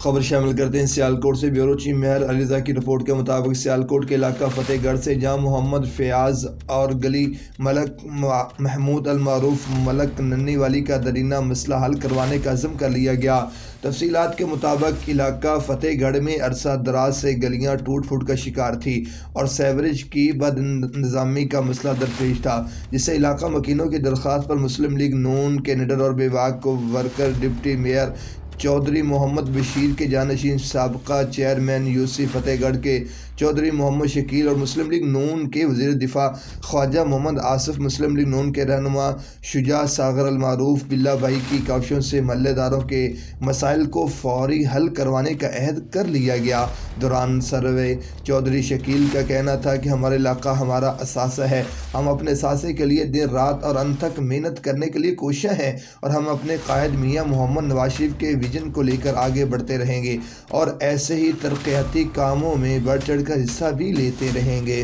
خبر شامل کرتے ہیں سیالکوٹ سے۔ بیورو چیف مہر علی رضا کی رپورٹ کے مطابق سیالکوٹ کے علاقہ فتح گڑھ سے جہاں محمد فیاض اور گلی ملک محمود المعروف ملک ننی والی کا درینہ مسئلہ حل کروانے کا عزم کر لیا گیا۔ تفصیلات کے مطابق علاقہ فتح گڑھ میں عرصہ دراز سے گلیاں ٹوٹ پھوٹ کا شکار تھی اور سیوریج کی بد انتظامی کا مسئلہ درپیش تھا، جس سے علاقہ مکینوں کی درخواست پر مسلم لیگ نون کے نڈر اور بیواق کو ورکر ڈپٹی میئر چودھری محمد بشیر کے جانشین سابقہ چیئرمین یو سی فتح گڑھ کے چودھری محمد شکیل اور مسلم لیگ نون کے وزیر دفاع خواجہ محمد آصف، مسلم لیگ نون کے رہنما شجاع ساغر المعروف بلّہ بھائی کی کاوشوں سے محلے داروں کے مسائل کو فوری حل کروانے کا عہد کر لیا گیا۔ دوران سروے چودھری شکیل کا کہنا تھا کہ ہمارا علاقہ ہمارا اثاثہ ہے، ہم اپنے اثاثے کے لیے دن رات اور ان تک محنت کرنے کے لیے کوشاں ہیں اور ہم اپنے قائد میاں محمد نواز شریف کے ویژن کو لے کر آگے بڑھتے رہیں گے اور ایسے ہی ترقیاتی کاموں میں بڑھ چڑھ کر حصہ بھی لیتے رہیں گے۔